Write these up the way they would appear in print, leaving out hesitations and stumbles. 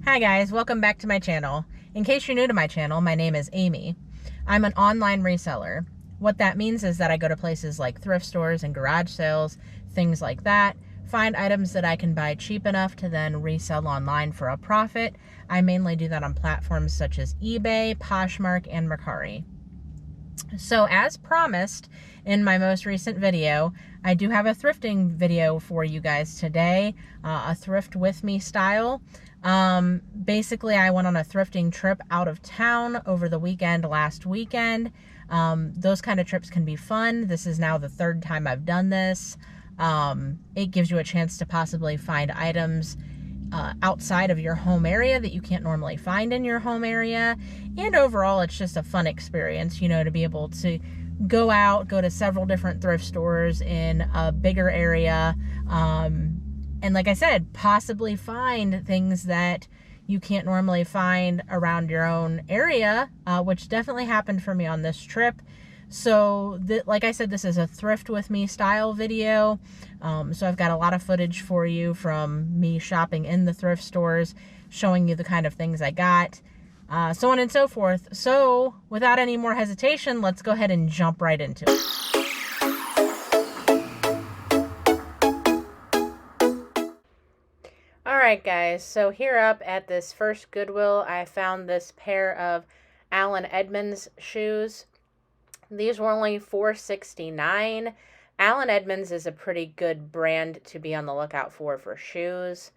Hi guys, welcome back to my channel. In case you're new to my channel, my name is Amy. I'm an online reseller. What that means is that I go to places like thrift stores and garage sales, things like that, find items that I can buy cheap enough to then resell online for a profit. I mainly do that on platforms such as eBay, Poshmark, and Mercari. So as promised in my most recent video, I do have a thrifting video for you guys today, a thrift with me style. Basically, I went on a thrifting trip out of town over the weekend last weekend. Those kind of trips can be fun. This is now the third time I've done this. It gives you a chance to possibly find items outside of your home area that you can't normally find in your home area. And overall, it's just a fun experience, you know, to be able to go out, go to several different thrift stores in a bigger area. And like I said, possibly find things that you can't normally find around your own area, which definitely happened for me on this trip. So, like I said, this is a thrift with me style video. So I've got a lot of footage for you from me shopping in the thrift stores, showing you the kind of things I got, so on and so forth. So without any more hesitation, let's go ahead and jump right into it. Alright guys, so here up at this first Goodwill, I found this pair of Allen Edmonds shoes. These were only $4.69. Allen Edmonds is a pretty good brand to be on the lookout for shoes.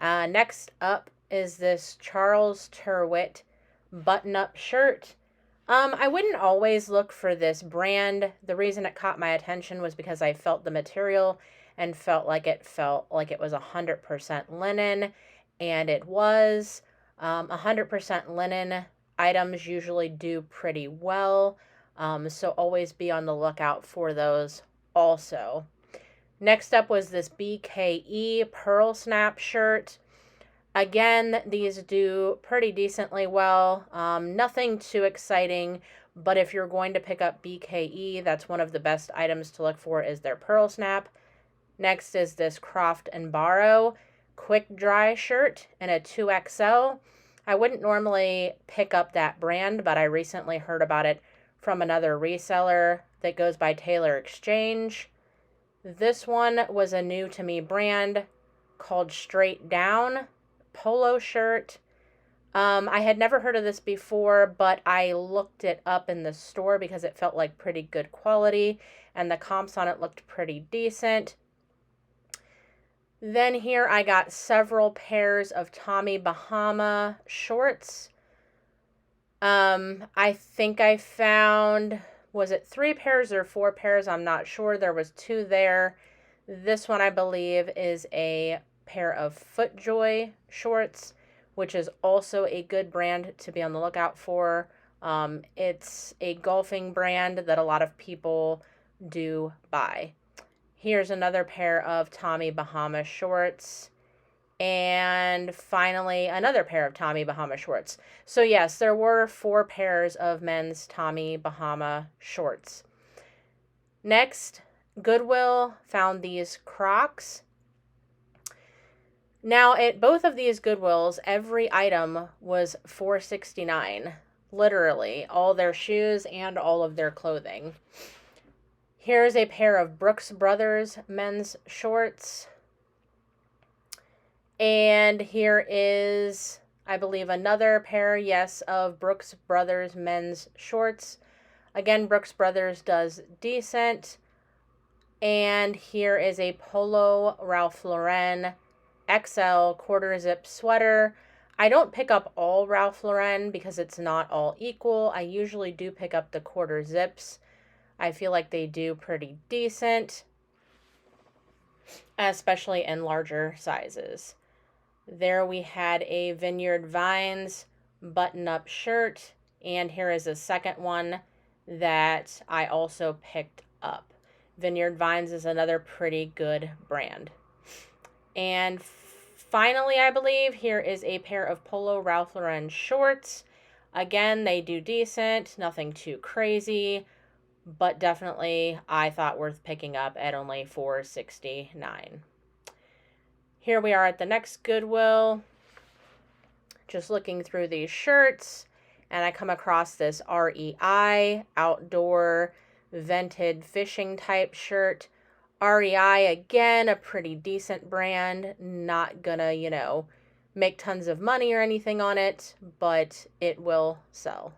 Next up is this Charles Tyrwhitt button-up shirt. I wouldn't always look for this brand. The reason it caught my attention was because I felt the material and felt like it was 100% linen, and it was. 100% linen items usually do pretty well. So always be on the lookout for those also. Next up was this BKE Pearl Snap shirt. Again, these do pretty decently well. Nothing too exciting, but if you're going to pick up BKE, that's one of the best items to look for is their Pearl Snap. Next is this Croft & Barrow Quick Dry shirt in a 2XL. I wouldn't normally pick up that brand, but I recently heard about it from another reseller that goes by Taylor Exchange. This one was a new to me brand called Straight Down polo shirt. I had never heard of this before, but I looked it up in the store because it felt like pretty good quality and the comps on it looked pretty decent. Then here I got several pairs of Tommy Bahama shorts. I think I found, was it 3 pairs or 4 pairs? I'm not sure. There was 2 there. This one, I believe, is a pair of FootJoy shorts, which is also a good brand to be on the lookout for. It's a golfing brand that a lot of people do buy. Here's another pair of Tommy Bahama shorts. And finally, another pair of Tommy Bahama shorts. So yes, there were 4 pairs of men's Tommy Bahama shorts. Next, Goodwill found these Crocs. Now, at both of these Goodwills, every item was $4.69. Literally, all their shoes and all of their clothing. Here's a pair of Brooks Brothers men's shorts. And here is, I believe, another pair, yes, of Brooks Brothers men's shorts. Again, Brooks Brothers does decent. And here is a Polo Ralph Lauren XL quarter zip sweater. I don't pick up all Ralph Lauren because it's not all equal. I usually do pick up the quarter zips. I feel like they do pretty decent, especially in larger sizes. There we had a Vineyard Vines button-up shirt, and here is a second one that I also picked up. Vineyard Vines is another pretty good brand. And finally, I believe, here is a pair of Polo Ralph Lauren shorts. Again, they do decent, nothing too crazy, but definitely I thought worth picking up at only $4.69. Here we are at the next Goodwill. just looking through these shirts, and I come across this REI outdoor vented fishing type shirt. REI, again, a pretty decent brand, not gonna, make tons of money or anything on it, but it will sell.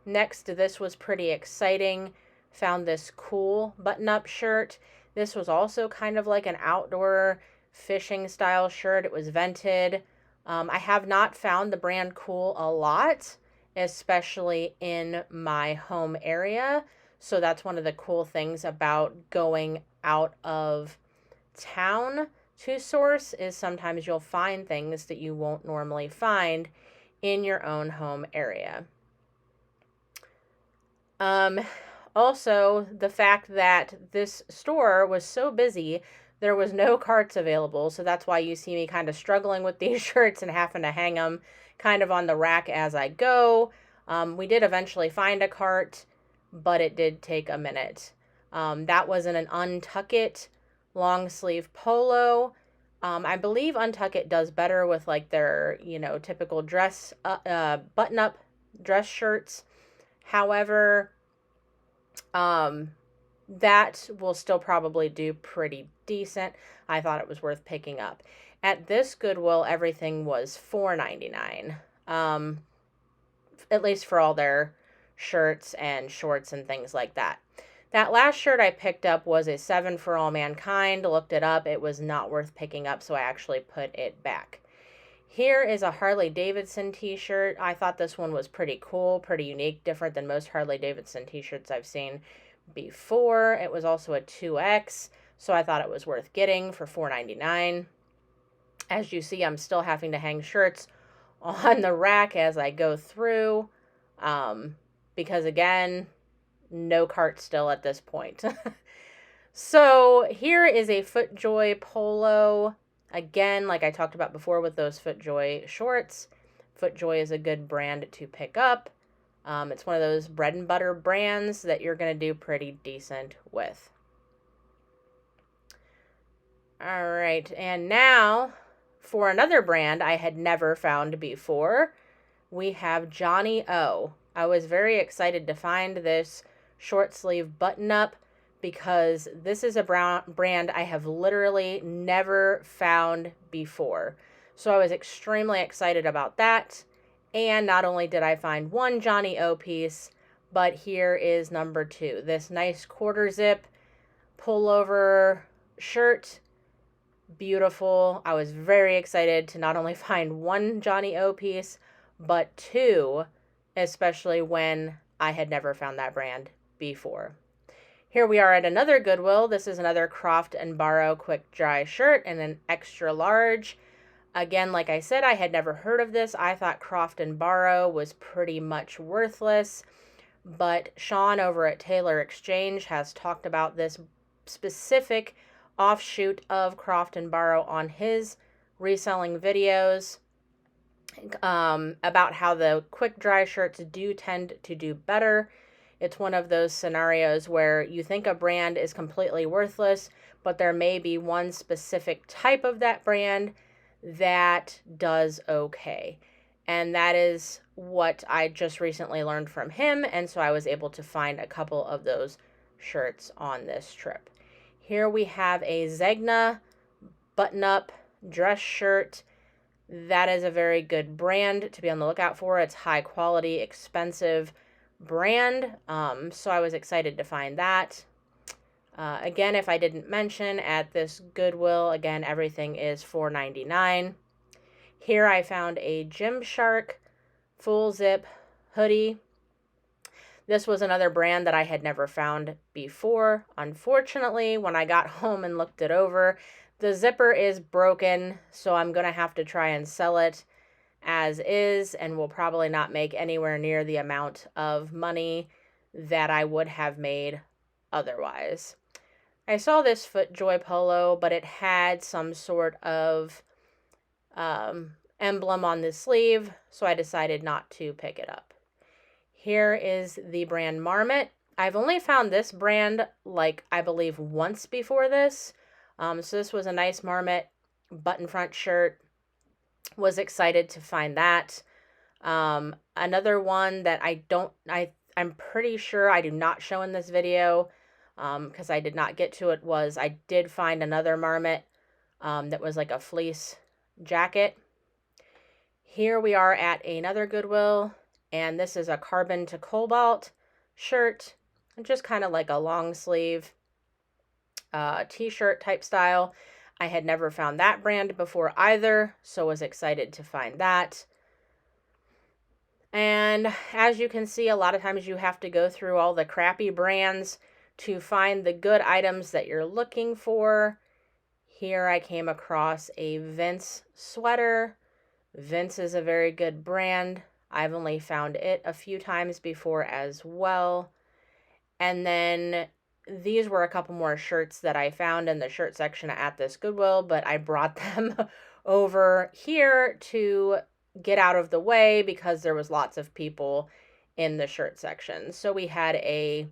Next, this was pretty exciting. Found this cool button-up shirt. This was also kind of like an outdoor fishing style shirt. It was vented. I have not found the brand Cool a lot, especially in my home area. So that's one of the cool things about going out of town to source, is sometimes you'll find things that you won't normally find in your own home area. Also, the fact that this store was so busy, there was no carts available, so that's why you see me kind of struggling with these shirts and having to hang them kind of on the rack as I go. We did eventually find a cart, but it did take a minute. That was in an Untuck It long sleeve polo. I believe Untuck It does better with like their, typical dress, button-up dress shirts. However, that will still probably do pretty decent. I thought it was worth picking up. At this Goodwill, everything was $4.99, at least for all their shirts and shorts and things like that. That last shirt I picked up was a 7 for All Mankind. Looked it up. It was not worth picking up, so I actually put it back. Here is a Harley Davidson t-shirt. I thought this one was pretty cool, pretty unique, different than most Harley Davidson t-shirts I've seen before. It was also a 2X, so I thought it was worth getting for $4.99. As you see, I'm still having to hang shirts on the rack as I go through, because again, no cart still at this point. So here is a FootJoy polo. Again, like I talked about before with those FootJoy shorts, FootJoy is a good brand to pick up. It's one of those bread and butter brands that you're going to do pretty decent with. All right, and now for another brand I had never found before, we have Johnny O. I was very excited to find this short sleeve button up, because this is a brand I have literally never found before. So I was extremely excited about that. And not only did I find one Johnny O piece, but here is number 2. This nice quarter zip pullover shirt. Beautiful. I was very excited to not only find one Johnny O piece, but 2, especially when I had never found that brand before. Here we are at another Goodwill. This is another Croft & Barrow quick dry shirt in an extra large. Again, like I said, I had never heard of this. I thought Croft & Barrow was pretty much worthless, but Sean over at Taylor Exchange has talked about this specific offshoot of Croft & Barrow on his reselling videos, about how the quick dry shirts do tend to do better. It's one of those scenarios where you think a brand is completely worthless, but there may be one specific type of that brand that does okay. And that is what I just recently learned from him, and so I was able to find a couple of those shirts on this trip. Here we have a Zegna button-up dress shirt. That is a very good brand to be on the lookout for. It's high quality, expensive brand, so I was excited to find that. Again, if I didn't mention, at this Goodwill, again, everything is $4.99. Here I found a Gymshark full zip hoodie. This was another brand that I had never found before. Unfortunately, when I got home and looked it over, the zipper is broken, so I'm going to have to try and sell it as is, and will probably not make anywhere near the amount of money that I would have made otherwise. I saw this FootJoy polo, but it had some sort of emblem on the sleeve, so I decided not to pick it up. Here is the brand Marmot. I've only found this brand, I believe, once before this. So this was a nice Marmot button front shirt. Was excited to find that. Another one that I'm pretty sure I do not show in this video, because I did not get to it, was I did find another marmot that was like a fleece jacket. Here we are at another Goodwill, and this is a carbon to cobalt shirt, just kind of like a long sleeve t-shirt type style. I had never found that brand before either, so was excited to find that. And as you can see, a lot of times you have to go through all the crappy brands to find the good items that you're looking for. Here I came across a Vince sweater. Vince is a very good brand. I've only found it a few times before as well. And then these were a couple more shirts that I found in the shirt section at this Goodwill, but I brought them over here to get out of the way because there was lots of people in the shirt section. So we had a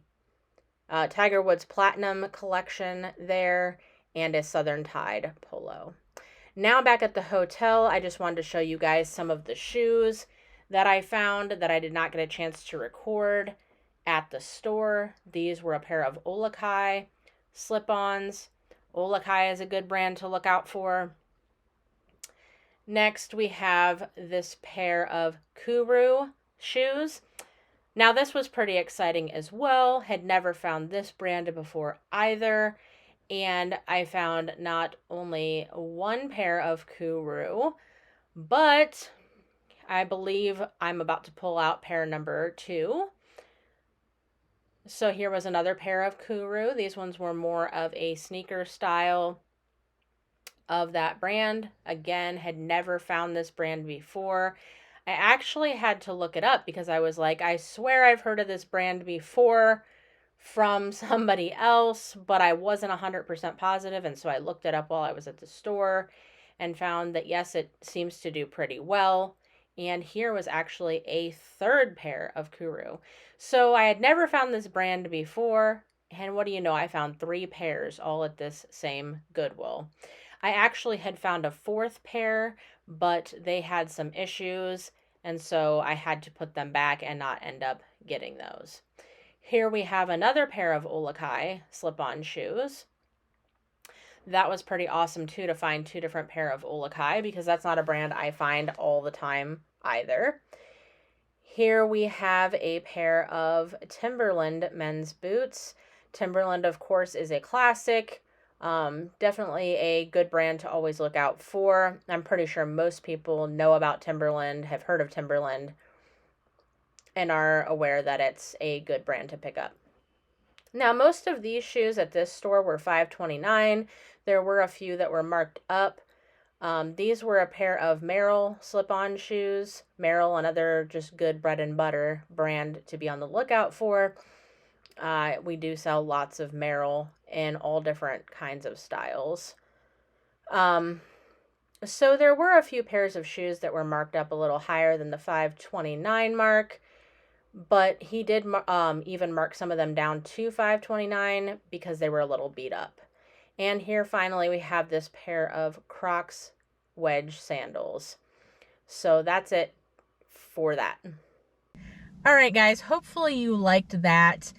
Tiger Woods Platinum collection there and a Southern Tide polo. Now back at the hotel, I just wanted to show you guys some of the shoes that I found that I did not get a chance to record at the store. These were a pair of Olakai slip-ons. Olakai is a good brand to look out for. Next, we have this pair of Kuru shoes. Now, this was pretty exciting as well. Had never found this brand before either. And I found not only one pair of Kuru, but I believe I'm about to pull out pair number 2. So here was another pair of Kuru. These ones were more of a sneaker style of that brand. Again, had never found this brand before. I actually had to look it up because I was like, I swear I've heard of this brand before from somebody else, but I wasn't 100% positive, and so I looked it up while I was at the store and found that yes, it seems to do pretty well. And here was actually a third pair of Kuru. So I had never found this brand before, and what do you know, I found 3 pairs all at this same Goodwill. I actually had found a 4th pair, but they had some issues, and so I had to put them back and not end up getting those. Here we have another pair of Olakai slip-on shoes. That was pretty awesome too, to find 2 different pair of Olakai, because that's not a brand I find all the time either. Here we have a pair of Timberland men's boots. Timberland, of course, is a classic. Definitely a good brand to always look out for. I'm pretty sure most people know about Timberland, have heard of Timberland, and are aware that it's a good brand to pick up. Now, most of these shoes at this store were $5.29. There were a few that were marked up. These were a pair of Merrell slip-on shoes. Merrell, another just good bread and butter brand to be on the lookout for. We do sell lots of Merrell in all different kinds of styles. So there were a few pairs of shoes that were marked up a little higher than the $5.29 mark. But he did even mark some of them down to $5.29 because they were a little beat up. And here finally we have this pair of Crocs wedge sandals. So that's it for that. All right, guys, hopefully you liked that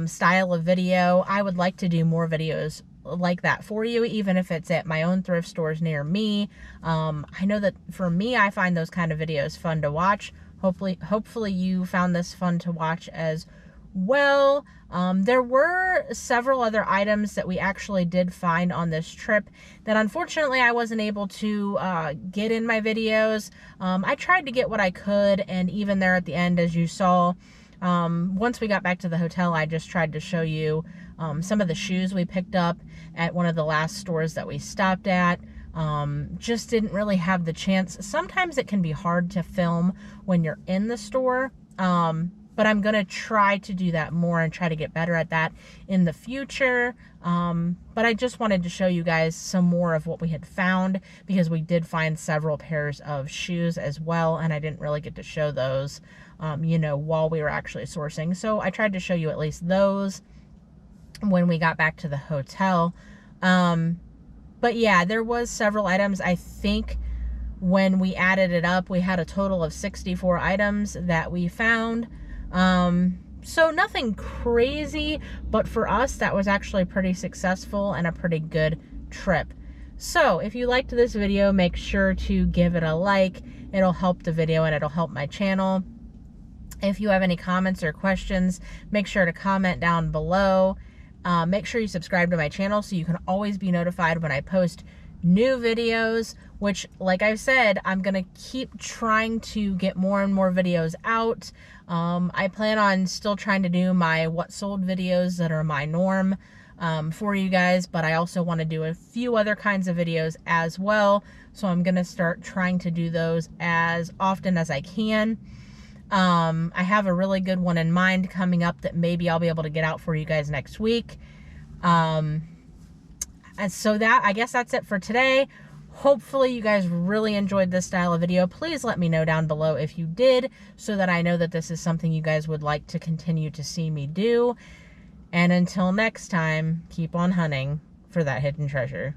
style of video. I would like to do more videos like that for you, even if it's at my own thrift stores near me. I know that for me, I find those kind of videos fun to watch. Hopefully you found this fun to watch as well. There were several other items that we actually did find on this trip that unfortunately I wasn't able to get in my videos. I tried to get what I could, and even there at the end, as you saw, once we got back to the hotel, I just tried to show you some of the shoes we picked up at one of the last stores that we stopped at. Just didn't really have the chance. Sometimes it can be hard to film when you're in the store, but I'm going to try to do that more and try to get better at that in the future. But I just wanted to show you guys some more of what we had found, because we did find several pairs of shoes as well, and I didn't really get to show those, while we were actually sourcing. So I tried to show you at least those when we got back to the hotel. But yeah, there was several items. I think when we added it up, we had a total of 64 items that we found. So nothing crazy, but for us, that was actually pretty successful and a pretty good trip. So if you liked this video, make sure to give it a like. It'll help the video and it'll help my channel. If you have any comments or questions, make sure to comment down below. Make sure you subscribe to my channel so you can always be notified when I post new videos, which, like I said, I'm going to keep trying to get more and more videos out. I plan on still trying to do my what sold videos that are my norm for you guys, but I also want to do a few other kinds of videos as well. So I'm going to start trying to do those as often as I can. I have a really good one in mind coming up that maybe I'll be able to get out for you guys next week. And so I guess that's it for today. Hopefully you guys really enjoyed this style of video. Please let me know down below if you did, so that I know that this is something you guys would like to continue to see me do. And until next time, keep on hunting for that hidden treasure.